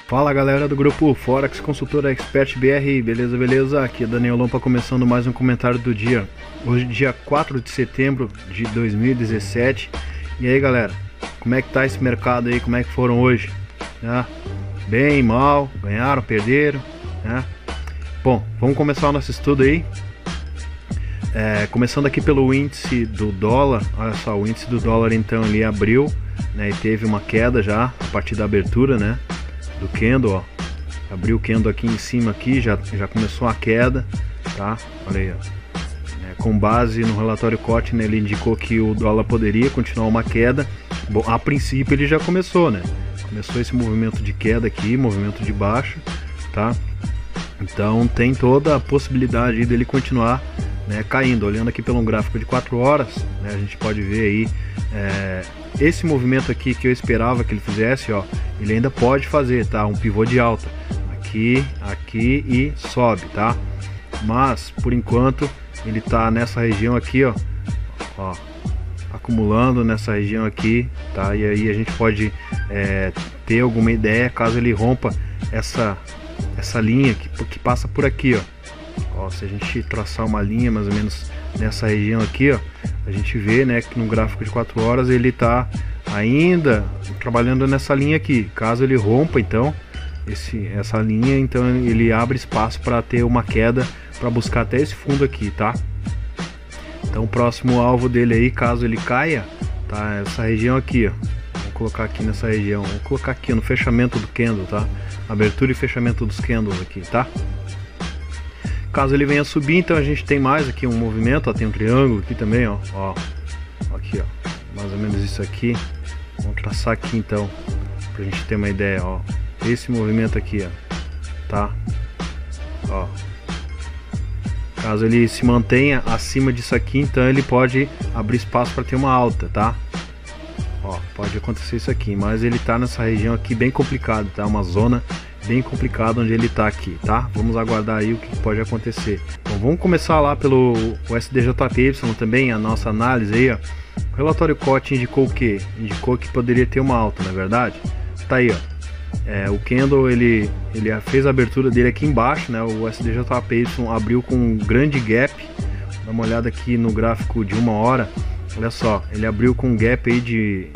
Fala galera do grupo Forex Consultora Expert BR, beleza? Aqui é Daniel Lompa começando mais um comentário do dia. Hoje dia 4 de setembro de 2017. E aí galera, como é que tá esse mercado aí, como é que foram hoje? Bem, mal, ganharam, perderam? Bom, vamos começar o nosso estudo aí. Começando aqui pelo índice do dólar. Olha só, o índice do dólar então ele abriu, né, e teve uma queda já a partir da abertura, né, do candle, ó. Abriu o candle aqui em cima aqui, já começou a queda, tá? Olha aí, ó. Com base no relatório Kotner, ele indicou que o dólar poderia continuar uma queda. Bom, a princípio ele já começou, né? Começou esse movimento de queda aqui, movimento de baixa, tá? Então tem toda a possibilidade aí dele continuar, né, caindo. Olhando aqui pelo gráfico de 4 horas, né, a gente pode ver aí esse movimento aqui que eu esperava que ele fizesse, ó, ele ainda pode fazer, tá? Um pivô de alta aqui e sobe, tá? Mas por enquanto ele tá nessa região aqui, ó, acumulando nessa região aqui, tá? E aí a gente pode ter alguma ideia caso ele rompa essa linha que passa por aqui, ó. Se a gente traçar uma linha mais ou menos nessa região aqui, ó, a gente vê, né, que no gráfico de 4 horas ele tá ainda trabalhando nessa linha aqui. Caso ele rompa então essa linha, então ele abre espaço para ter uma queda, para buscar até esse fundo aqui, tá? Então o próximo alvo dele aí, caso ele caia, tá? Essa região aqui, ó. Vou colocar aqui nessa região, vou colocar aqui no fechamento do candle, tá? Abertura e fechamento dos candles aqui, tá? Caso ele venha subir, então a gente tem mais aqui um movimento, ó, tem um triângulo aqui também, ó, aqui, ó, mais ou menos isso aqui. Vamos traçar aqui então, pra gente ter uma ideia, ó, esse movimento aqui, ó, tá? Ó, caso ele se mantenha acima disso aqui, então ele pode abrir espaço para ter uma alta, tá? Ó, pode acontecer isso aqui, mas ele tá nessa região aqui bem complicado, tá? Uma zona bem complicado onde ele tá aqui, tá? Vamos aguardar aí o que pode acontecer. Bom, vamos começar lá pelo SDJPY também, a nossa análise aí, ó. O relatório Kotner indicou o quê? Indicou que poderia ter uma alta, não é verdade? Tá aí, ó. O candle, ele fez a abertura dele aqui embaixo, né? O SDJPY abriu com um grande gap. Dá uma olhada aqui no gráfico de 1 hora. Olha só, ele abriu com um gap aí de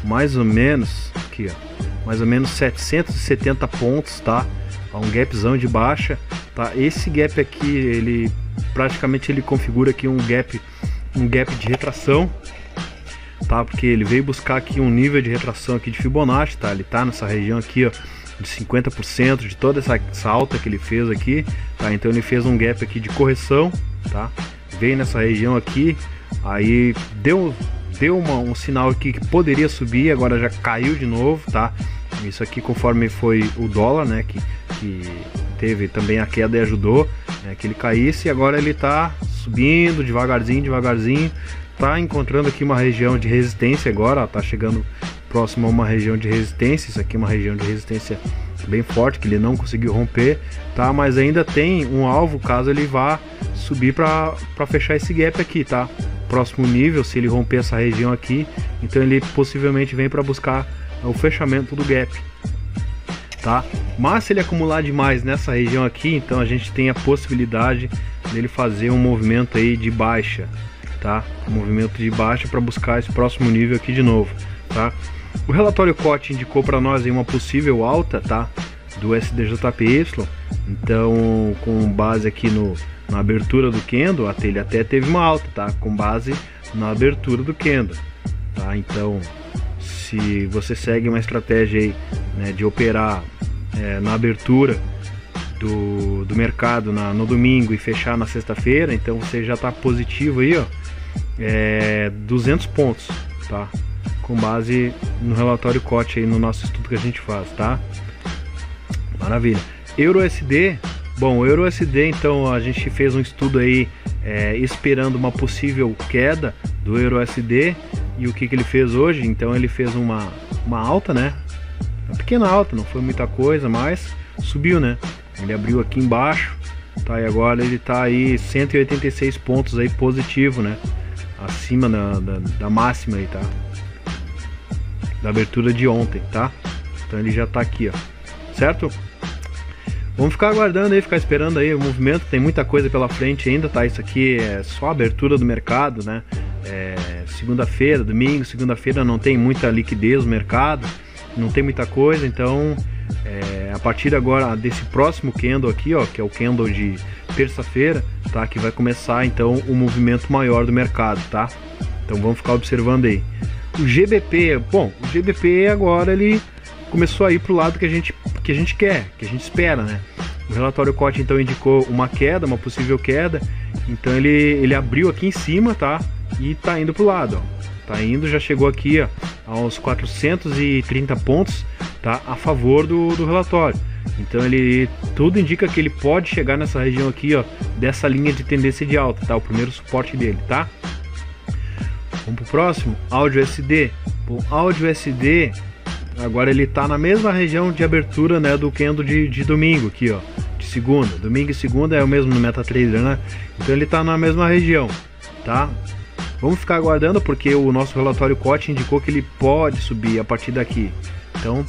mais ou menos aqui, ó, mais ou menos 770 pontos, tá? Um gapzão de baixa, tá? Esse gap aqui, ele praticamente ele configura aqui um gap de retração, tá? Porque ele veio buscar aqui um nível de retração aqui de Fibonacci, tá? Ele tá nessa região aqui, ó, de 50% de toda essa alta que ele fez aqui, tá? Então ele fez um gap aqui de correção, tá? Veio nessa região aqui, aí deu um sinal aqui que poderia subir, agora já caiu de novo, tá? Isso aqui conforme foi o dólar, né, que teve também a queda e ajudou, né, que ele caísse, e agora ele tá subindo devagarzinho, tá encontrando aqui uma região de resistência agora, ó, tá chegando próximo a uma região de resistência. Isso aqui é uma região de resistência bem forte, que ele não conseguiu romper, tá? Mas ainda tem um alvo caso ele vá subir para fechar esse gap aqui, tá? Próximo nível, se ele romper essa região aqui, então ele possivelmente vem para buscar o fechamento do gap, tá? Mas se ele acumular demais nessa região aqui, então a gente tem a possibilidade dele fazer um movimento aí de baixa, tá? Um movimento de baixa para buscar esse próximo nível aqui de novo, tá? O relatório Kotner indicou para nós aí uma possível alta, tá? Do SDJPY, então com base aqui na abertura do candle, ele até teve uma alta, tá? Com base na abertura do candle, tá? Então, se você segue uma estratégia aí, né, de operar na abertura do mercado no domingo e fechar na sexta-feira, então você já está positivo aí, ó, 200 pontos, tá? Com base no relatório Kotner aí, no nosso estudo que a gente faz, tá? Maravilha. EURUSD. Bom, o EURUSD, então a gente fez um estudo aí esperando uma possível queda do EURUSD, e o que ele fez hoje? Então ele fez uma alta, né? Uma pequena alta, não foi muita coisa, mas subiu, né? Ele abriu aqui embaixo, tá? E agora ele tá aí 186 pontos aí positivo, né? Acima da máxima aí, tá? Da abertura de ontem, tá? Então ele já tá aqui, ó. certo? Vamos ficar aguardando aí, ficar esperando aí o movimento, tem muita coisa pela frente ainda, tá? Isso aqui é só a abertura do mercado, né? Segunda-feira, domingo, segunda-feira não tem muita liquidez no mercado, não tem muita coisa, então a partir agora desse próximo candle aqui, ó, que é o candle de terça-feira, tá? Que vai começar então o movimento maior do mercado, tá? Então vamos ficar observando aí. O GBP, bom, o GBP agora ele começou a ir pro lado que a gente quer, que a gente espera, né? O relatório Koch então indicou uma queda, uma possível queda, então ele abriu aqui em cima, tá? E tá indo pro lado, ó. Tá indo, já chegou aqui, ó, aos 430 pontos, tá? A favor do relatório. Então tudo indica que ele pode chegar nessa região aqui, ó, dessa linha de tendência de alta, tá? O primeiro suporte dele, tá? Vamos pro próximo, áudio SD. O áudio SD agora ele tá na mesma região de abertura, né, do candle de domingo aqui, ó, de segunda. Domingo e segunda é o mesmo no MetaTrader, né? Então ele tá na mesma região, tá? Vamos ficar aguardando porque o nosso relatório Koch indicou que ele pode subir a partir daqui. Então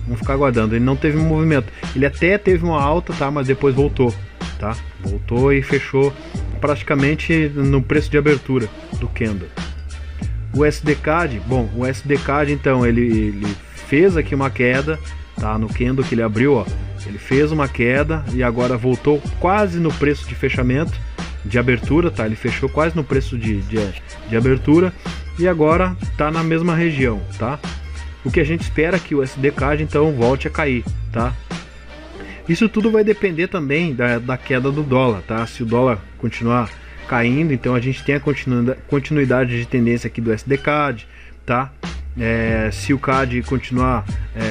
vamos ficar aguardando. Ele não teve um movimento. Ele até teve uma alta, tá? Mas depois voltou, tá? Voltou e fechou praticamente no preço de abertura do candle. O SDCAD, bom, o SDCAD então ele fez aqui uma queda, tá? No candle que ele abriu, ó, ele fez uma queda e agora voltou quase no preço de fechamento, de abertura, tá? Ele fechou quase no preço de abertura e agora tá na mesma região, tá? O que a gente espera é que o SDCAD então volte a cair, tá? Isso tudo vai depender também da queda do dólar, tá? Se o dólar continuar caindo, então a gente tem a continuidade de tendência aqui do SDCAD, tá? Se o CAD continuar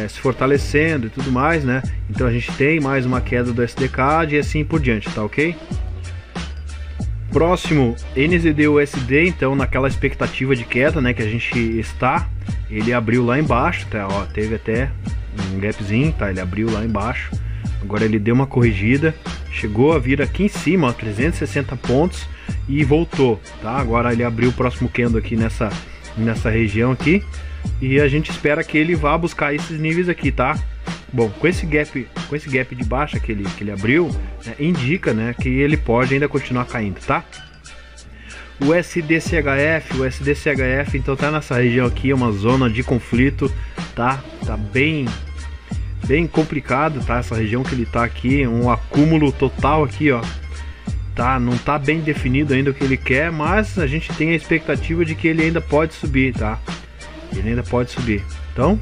se fortalecendo e tudo mais, né? Então a gente tem mais uma queda do SDCAD e assim por diante, tá ok? Próximo, NZD-USD, então naquela expectativa de queda, né, que a gente está, ele abriu lá embaixo, tá? Ó, teve até um gapzinho, tá? Ele abriu lá embaixo, agora ele deu uma corrigida, chegou a vir aqui em cima, ó, 360 pontos e voltou, tá? Agora ele abriu o próximo candle aqui nessa região aqui e a gente espera que ele vá buscar esses níveis aqui, tá? Bom, com esse gap de baixa que ele abriu, indica, né, que ele pode ainda continuar caindo, tá? O SDCHF então tá nessa região aqui, uma zona de conflito, tá? Tá bem complicado, tá? Essa região que ele tá aqui, um acúmulo total aqui, ó. Tá, não tá bem definido ainda o que ele quer, mas a gente tem a expectativa de que ele ainda pode subir, tá? Ele ainda pode subir. Então,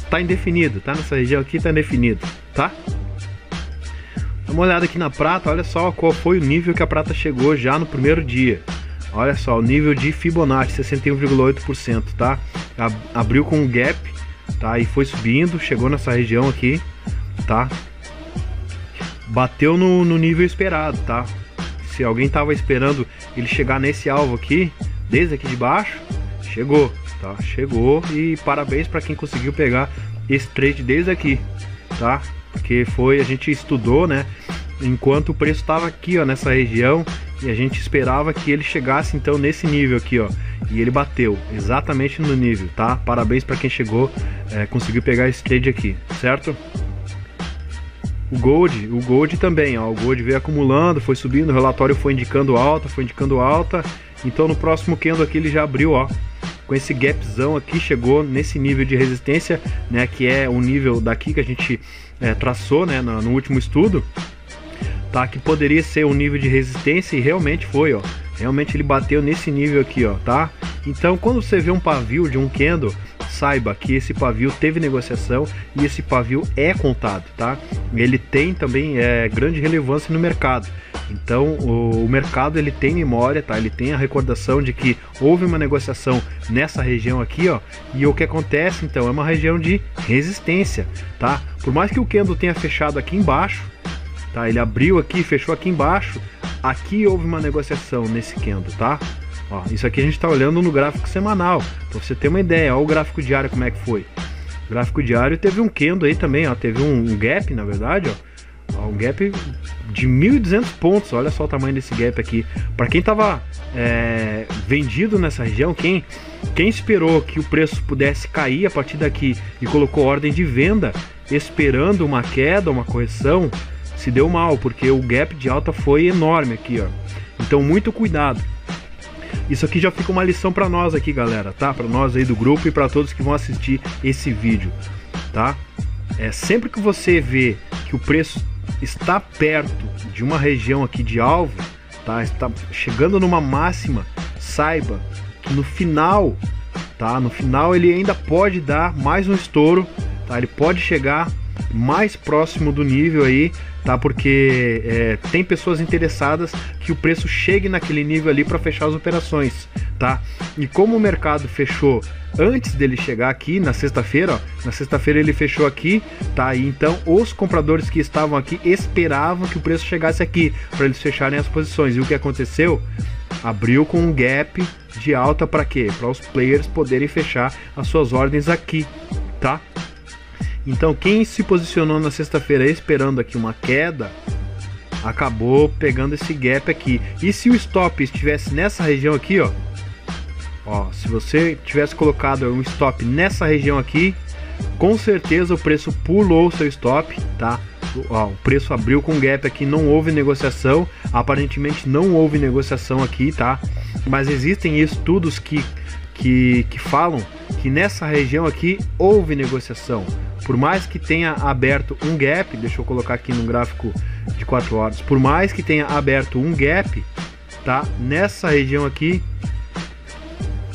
tá indefinido, tá? Nessa região aqui tá indefinido, tá? Dá uma olhada aqui na prata, olha só qual foi o nível que a prata chegou já no primeiro dia. Olha só, o nível de Fibonacci, 61,8%, tá? Abriu com um gap, tá? E foi subindo, chegou nessa região aqui, tá? Bateu no nível esperado, tá? Se alguém tava esperando ele chegar nesse alvo aqui, desde aqui de baixo, chegou, tá? Chegou e parabéns para quem conseguiu pegar esse trade desde aqui, tá? Porque a gente estudou, né? Enquanto o preço estava aqui, ó, nessa região, e a gente esperava que ele chegasse então nesse nível aqui, ó, e ele bateu exatamente no nível, tá? Parabéns para quem chegou, conseguiu pegar esse trade aqui, certo? O Gold também, ó, o Gold veio acumulando, foi subindo, o relatório foi indicando alta, então no próximo candle aqui ele já abriu, ó, com esse gapzão aqui, chegou nesse nível de resistência, né, que é o nível daqui que a gente traçou, né, no último estudo, tá, que poderia ser um nível de resistência e realmente foi, ó, realmente ele bateu nesse nível aqui, ó, tá? Então quando você vê um pavio de um candle, saiba que esse pavio teve negociação e esse pavio é contado, tá? Ele tem também grande relevância no mercado. Então o mercado ele tem memória, tá? Ele tem a recordação de que houve uma negociação nessa região aqui, ó. E o que acontece então é uma região de resistência, tá? Por mais que o candle tenha fechado aqui embaixo, tá? Ele abriu aqui, fechou aqui embaixo. Aqui houve uma negociação nesse candle, tá? Ó, isso aqui a gente está olhando no gráfico semanal, para você ter uma ideia. Ó, o gráfico diário como é que foi. O gráfico diário teve um candle aí também, ó, teve um gap, na verdade, ó, um gap de 1.200 pontos. Olha só o tamanho desse gap aqui. Para quem estava vendido nessa região, quem Quem esperou que o preço pudesse cair a partir daqui e colocou ordem de venda esperando uma queda, uma correção, se deu mal, porque o gap de alta foi enorme aqui, ó. Então muito cuidado. Isso aqui já fica uma lição para nós aqui, galera, tá? Para nós aí do grupo e para todos que vão assistir esse vídeo, tá? Sempre que você vê que o preço está perto de uma região aqui de alvo, tá? Está chegando numa máxima, saiba que no final, tá? No final ele ainda pode dar mais um estouro, tá? Ele pode chegar mais próximo do nível aí, tá? Porque tem pessoas interessadas que o preço chegue naquele nível ali para fechar as operações, tá? E como o mercado fechou antes dele chegar aqui na sexta-feira, ó, na sexta-feira ele fechou aqui, tá? E então os compradores que estavam aqui esperavam que o preço chegasse aqui para eles fecharem as posições. E o que aconteceu? Abriu com um gap de alta para quê? Para os players poderem fechar as suas ordens aqui, tá? Então quem se posicionou na sexta-feira esperando aqui uma queda, acabou pegando esse gap aqui. E se o stop estivesse nessa região aqui, ó, se você tivesse colocado um stop nessa região aqui, com certeza o preço pulou o seu stop, tá? O preço abriu com gap aqui, não houve negociação, aparentemente não houve negociação aqui, tá? Mas existem estudos que falam que nessa região aqui houve negociação. Por mais que tenha aberto um gap, deixa eu colocar aqui no gráfico de 4 horas, por mais que tenha aberto um gap, tá? Nessa região aqui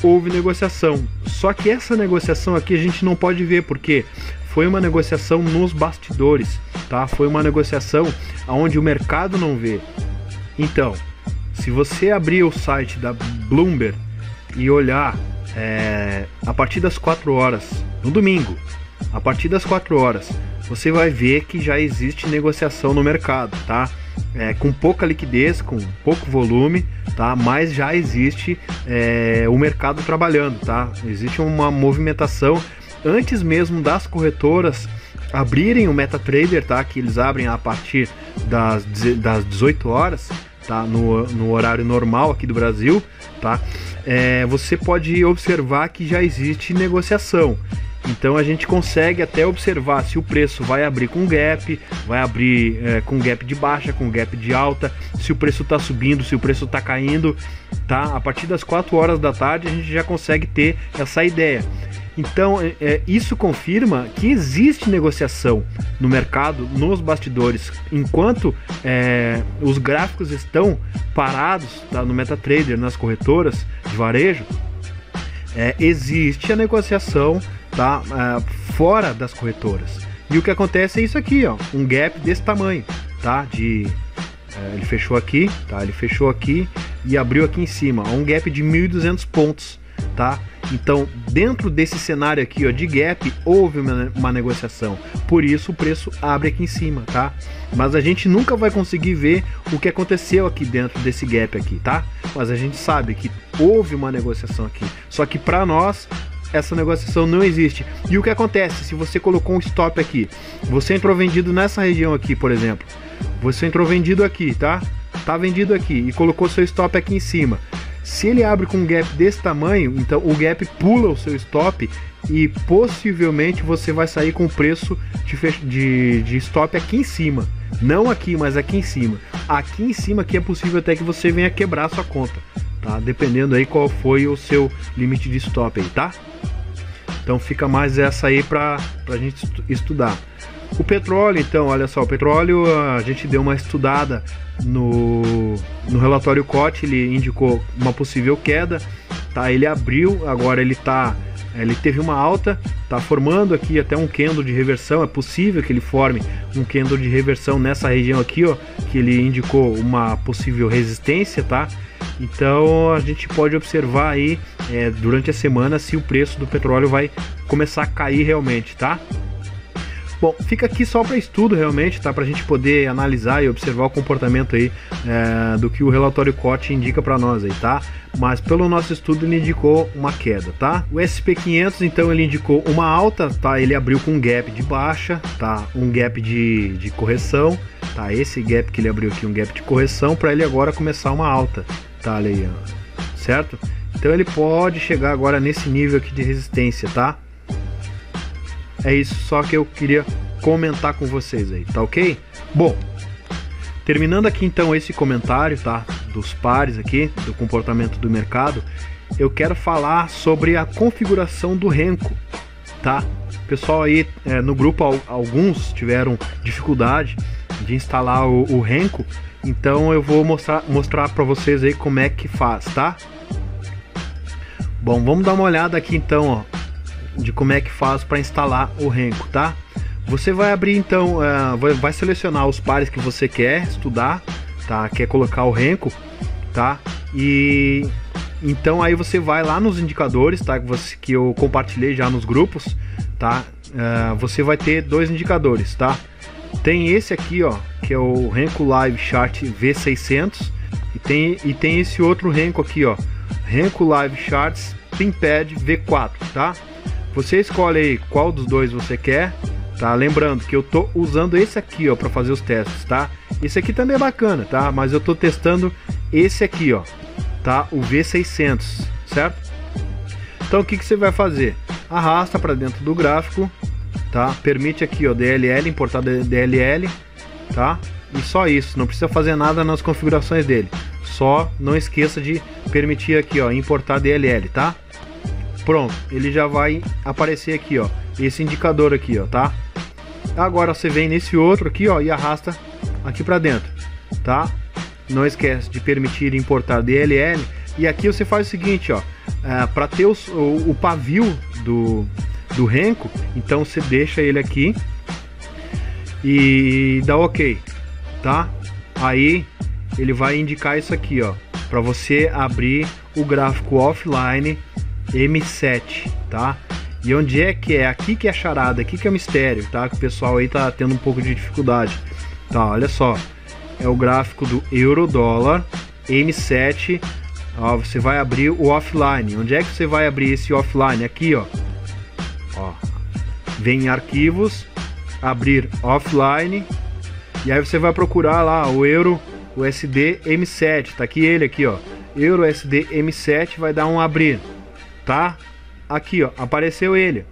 houve negociação. Só que essa negociação aqui a gente não pode ver, porque foi uma negociação nos bastidores, tá? Foi uma negociação onde o mercado não vê. Então, se você abrir o site da Bloomberg e olhar a partir das 4 horas, no domingo, a partir das 4 horas, você vai ver que já existe negociação no mercado, tá? Com pouca liquidez, com pouco volume, tá? Mas já existe o mercado trabalhando, tá? Existe uma movimentação antes mesmo das corretoras abrirem o MetaTrader, tá? Que eles abrem a partir das 18 horas, tá? No horário normal aqui do Brasil, tá? Você pode observar que já existe negociação. Então a gente consegue até observar se o preço vai abrir com gap, vai abrir com gap de baixa, com gap de alta, se o preço está subindo, se o preço está caindo, tá? A partir das 4 horas da tarde a gente já consegue ter essa ideia. Então isso confirma que existe negociação no mercado, nos bastidores. Enquanto os gráficos estão parados, tá, no MetaTrader, nas corretoras de varejo, existe a negociação, tá, fora das corretoras. E o que acontece é isso aqui, ó, um gap desse tamanho, tá? Ele fechou aqui, tá? Ele fechou aqui e abriu aqui em cima, um gap de 1.200 pontos, tá? Então, dentro desse cenário aqui, ó, de gap, houve uma negociação. Por isso o preço abre aqui em cima, tá? Mas a gente nunca vai conseguir ver o que aconteceu aqui dentro desse gap aqui, tá? Mas a gente sabe que houve uma negociação aqui. Só que para nós essa negociação não existe. E o que acontece se você colocou um stop aqui? Você entrou vendido nessa região aqui, por exemplo. Você entrou vendido aqui, tá? Tá vendido aqui e colocou seu stop aqui em cima. Se ele abre com um gap desse tamanho, então o gap pula o seu stop e possivelmente você vai sair com o preço de stop aqui em cima. Não aqui, mas aqui em cima. Aqui em cima que é possível até que você venha quebrar a sua conta, tá? Dependendo aí qual foi o seu limite de stop aí, tá? Então fica mais essa aí pra gente estudar. O petróleo, então, olha só, o petróleo a gente deu uma estudada no relatório COT, ele indicou uma possível queda, tá? Ele abriu, agora ele teve uma alta, tá formando aqui até um candle de reversão, é possível que ele forme um candle de reversão nessa região aqui, ó, que ele indicou uma possível resistência, tá? Então a gente pode observar aí durante a semana se o preço do petróleo vai começar a cair realmente, tá? Bom, fica aqui só para estudo realmente, tá? Para a gente poder analisar e observar o comportamento aí do que o relatório COT indica para nós aí, tá? Mas pelo nosso estudo ele indicou uma queda, tá? O SP500 então ele indicou uma alta, tá? Ele abriu com um gap de baixa, tá? Um gap de correção, tá? Esse gap que ele abriu aqui, um gap de correção para ele agora começar uma alta, tá? Ali, certo? Então ele pode chegar agora nesse nível aqui de resistência, tá? É isso só que eu queria comentar com vocês aí, tá ok? Bom, terminando aqui então esse comentário, tá? Dos pares aqui, do comportamento do mercado, eu quero falar sobre a configuração do Renko, tá? Pessoal aí no grupo, alguns tiveram dificuldade de instalar o Renko, então eu vou mostrar para vocês aí como é que faz, tá? Bom, vamos dar uma olhada aqui então, ó, de como é que faz para instalar o Renko, tá? Você vai abrir então, vai selecionar os pares que você quer estudar, tá? Quer colocar o Renko, tá? E então aí você vai lá nos indicadores, tá? Que eu compartilhei já nos grupos, tá? Você vai ter dois indicadores, tá? Tem esse aqui, ó, que é o Renko Live Chart V600 e tem esse outro Renko aqui, ó, Renko Live Charts Pinpad V4, tá? Você escolhe aí qual dos dois você quer, tá? Lembrando que eu tô usando esse aqui, ó, para fazer os testes, tá? Esse aqui também é bacana, tá? Mas eu tô testando esse aqui, ó, tá? O V600, certo? Então o que você vai fazer? Arrasta para dentro do gráfico, tá? Permite aqui, ó, DLL, importar DLL, tá? E só isso, não precisa fazer nada nas configurações dele. Só não esqueça de permitir aqui, ó, importar DLL, tá? Pronto, ele já vai aparecer aqui, ó, esse indicador aqui, ó, tá? Agora você vem nesse outro aqui, ó, e arrasta aqui para dentro, tá? Não esquece de permitir importar DLL. E aqui você faz o seguinte, ó, para ter o pavio do Renko, então você deixa ele aqui e dá OK, tá? Aí ele vai indicar isso aqui, ó, para você abrir o gráfico offline M7, tá? E onde é que é? Aqui que é a charada, aqui que é o mistério, tá? Que o pessoal aí tá tendo um pouco de dificuldade, tá? Olha só, é o gráfico do euro-dólar M7. Ó, você vai abrir o offline. Onde é que você vai abrir esse offline? Aqui, ó. Ó, vem em arquivos, abrir offline, e aí você vai procurar lá o euro USD M7. Tá aqui ele aqui, ó, euro USD M7, vai dar um abrir, tá? Aqui, ó, apareceu ele,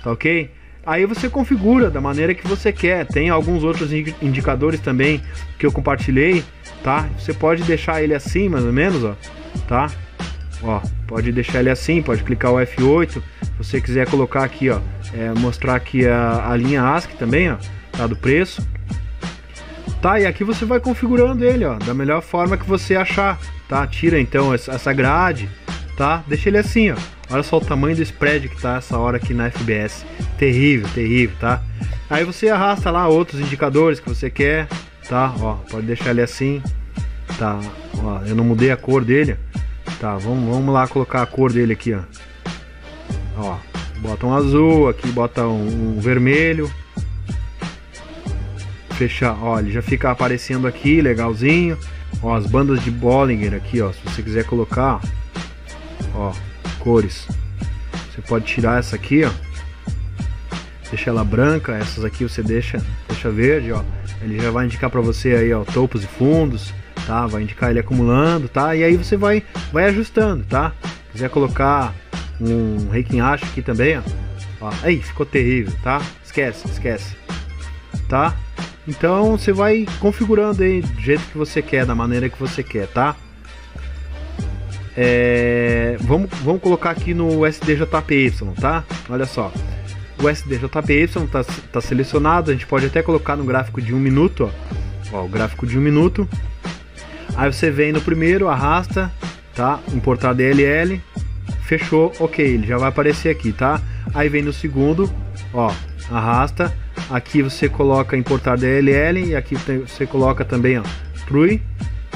tá ok? Aí você configura da maneira que você quer. Tem alguns outros indicadores também que eu compartilhei, tá? Você pode deixar ele assim, mais ou menos, ó, tá? Ó, pode deixar ele assim, pode clicar o F8. Se você quiser colocar aqui, ó, mostrar aqui a linha ASCII também, ó, tá, do preço, tá? E aqui você vai configurando ele, ó, da melhor forma que você achar, tá? Tira então essa grade, tá? Deixa ele assim, ó. Olha só o tamanho do spread que tá essa hora aqui na FBS. Terrível, terrível, tá? Aí você arrasta lá outros indicadores que você quer, tá? Ó, pode deixar ele assim, tá? Ó, eu não mudei a cor dele, tá? Vamos lá colocar a cor dele aqui, ó. Ó, bota um azul, aqui bota um vermelho. Fechar, ó, ele já fica aparecendo aqui, legalzinho. Ó, as bandas de Bollinger aqui, ó, se você quiser colocar, ó, cores, você pode tirar essa aqui, ó, deixa ela branca. Essas aqui você deixa verde, ó. Ele já vai indicar para você aí, ó, topos e fundos, tá? Vai indicar ele acumulando, tá? E aí você vai ajustando, tá? Se quiser colocar um Reikin Acho aqui também, ó. Aí ficou terrível, tá? Esquece, tá? Então você vai configurando aí do jeito que você quer, da maneira que você quer, tá? Vamos colocar aqui no SDJPY, tá? Olha só, o SDJPY tá selecionado. A gente pode até colocar no gráfico de 1 minuto, ó, o gráfico de 1 minuto. Aí você vem no primeiro, arrasta, tá? Importar DLL, fechou, ok, ele já vai aparecer aqui, tá? Aí vem no segundo, ó, arrasta, aqui você coloca importar DLL e aqui você coloca também, ó, TRUI,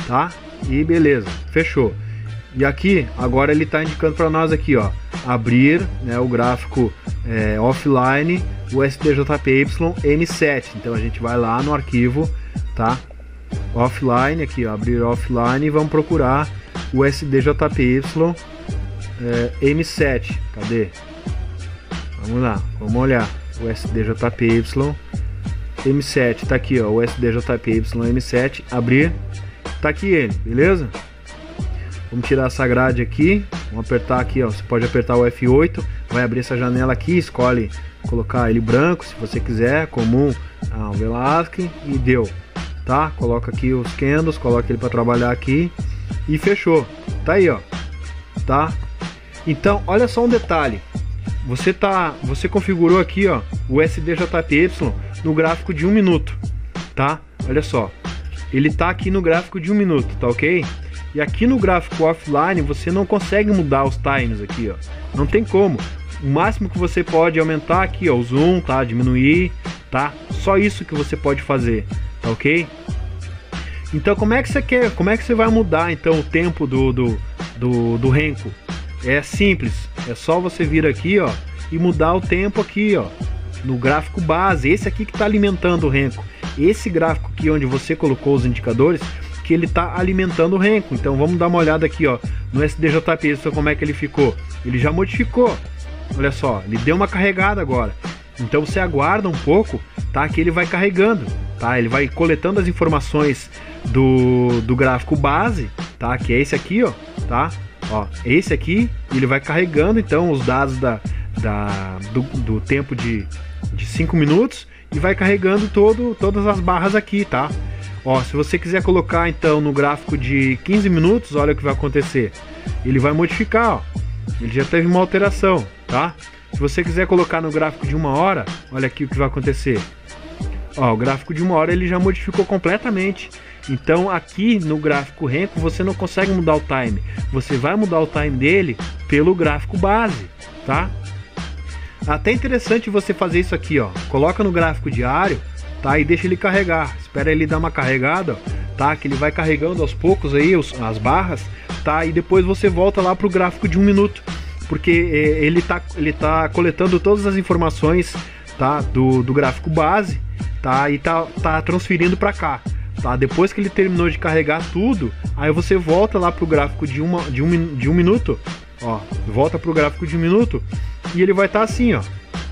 tá? E beleza, fechou. E aqui agora ele está indicando para nós aqui, ó, abrir, né, o gráfico offline, o SDJPY M7. Então a gente vai lá no arquivo, tá? Offline aqui, ó, abrir offline, e vamos procurar o SDJPY M7. Cadê? Vamos lá, vamos olhar o SDJPY M7. Tá aqui, ó, o SDJPY M7. Abrir, tá aqui ele, beleza? Vamos tirar essa grade aqui, vamos apertar aqui, ó. Você pode apertar o F8, vai abrir essa janela aqui, escolhe colocar ele branco, se você quiser, comum, o Velasquez, e deu, tá? Coloca aqui os candles, coloca ele para trabalhar aqui e fechou. Tá aí, ó, tá? Então, olha só um detalhe. Você configurou aqui, ó, o SDJPY no gráfico de 1 minuto, tá? Olha só, ele tá aqui no gráfico de 1 minuto, tá ok? E aqui no gráfico offline você não consegue mudar os times aqui, ó. Não tem como. O máximo que você pode aumentar aqui, ó, o zoom, tá? Diminuir, tá? Só isso que você pode fazer, tá ok? Então como é que você quer? Como é que você vai mudar então o tempo do Renko? É simples, é só você vir aqui, ó, e mudar o tempo aqui, ó, no gráfico base. Esse aqui que está alimentando o Renko. Esse gráfico aqui onde você colocou os indicadores, que ele está alimentando o Renko. Então vamos dar uma olhada aqui, ó, no SDJP, como é que ele ficou. Ele já modificou. Olha só, ele deu uma carregada agora. Então você aguarda um pouco, tá? Que ele vai carregando, tá? Ele vai coletando as informações do gráfico base, tá? Que é esse aqui, ó, tá? Ó, esse aqui, ele vai carregando então os dados do tempo de 5 minutos e vai carregando todas as barras aqui, tá? Ó, se você quiser colocar então no gráfico de 15 minutos, olha o que vai acontecer. Ele vai modificar, ó. Ele já teve uma alteração, tá? Se você quiser colocar no gráfico de 1 hora, olha aqui o que vai acontecer. Ó, o gráfico de 1 hora ele já modificou completamente. Então aqui no gráfico Renko você não consegue mudar o time. Você vai mudar o time dele pelo gráfico base, tá? Até interessante você fazer isso aqui, ó. Coloca no gráfico diário, tá? E deixa ele carregar. Espera ele dar uma carregada, ó, tá? Que ele vai carregando aos poucos aí as barras, tá? E depois você volta lá pro gráfico de 1 minuto, porque ele tá coletando todas as informações, tá? Do gráfico base, tá? E tá transferindo para cá. Tá, depois que ele terminou de carregar tudo, aí você volta lá pro gráfico de um minuto, ó, volta pro gráfico de 1 minuto e ele vai estar assim, ó,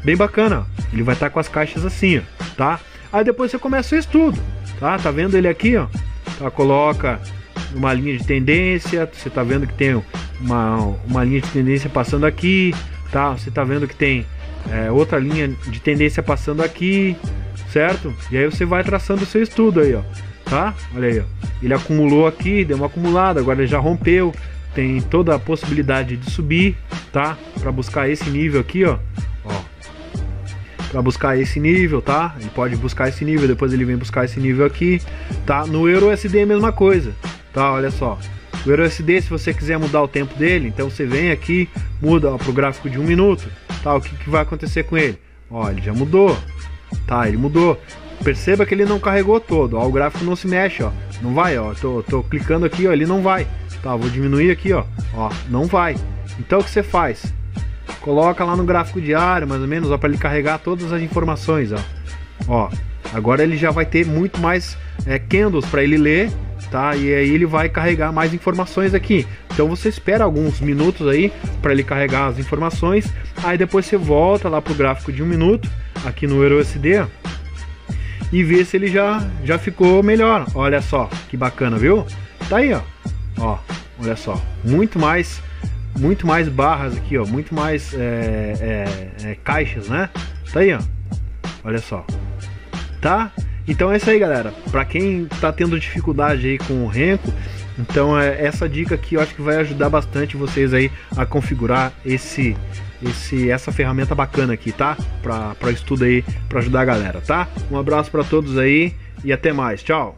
bem bacana, ó. Ele vai estar com as caixas assim, ó, tá? Aí depois você começa o estudo, tá? Tá vendo ele aqui, ó? Tá, coloca uma linha de tendência, você tá vendo que tem uma linha de tendência passando aqui, tá? Você tá vendo que tem outra linha de tendência passando aqui, certo? E aí você vai traçando o seu estudo aí, ó. Tá? Olha aí, ó. Ele acumulou aqui, deu uma acumulada, agora ele já rompeu, tem toda a possibilidade de subir, tá? Para buscar esse nível aqui, ó. Para buscar esse nível, tá? Ele pode buscar esse nível, depois ele vem buscar esse nível aqui, tá? No EURUSD é a mesma coisa, tá? Olha só. O EURUSD, se você quiser mudar o tempo dele, então você vem aqui, muda para o gráfico de 1 minuto, tá? O que vai acontecer com ele? Ó, ele já mudou, tá? Ele mudou. Perceba que ele não carregou todo, ó, o gráfico não se mexe, ó, não vai, ó, tô clicando aqui, ó, ele não vai, tá, vou diminuir aqui, ó, não vai. Então o que você faz? Coloca lá no gráfico diário, mais ou menos, ó, para ele carregar todas as informações, ó, agora ele já vai ter muito mais candles para ele ler, tá, e aí ele vai carregar mais informações aqui. Então você espera alguns minutos aí para ele carregar as informações, aí depois você volta lá pro gráfico de 1 minuto, aqui no EURUSD, ó, e ver se ele já ficou melhor. Olha só que bacana, viu? Tá aí, ó, olha só, muito mais barras aqui, ó, muito mais caixas, né? Tá aí, ó, olha só, tá? Então é isso aí, galera. Para quem tá tendo dificuldade aí com o Renko, então essa dica aqui eu acho que vai ajudar bastante vocês aí a configurar essa ferramenta bacana aqui, tá? Para estudo aí, para ajudar a galera, tá? Um abraço para todos aí e até mais. Tchau!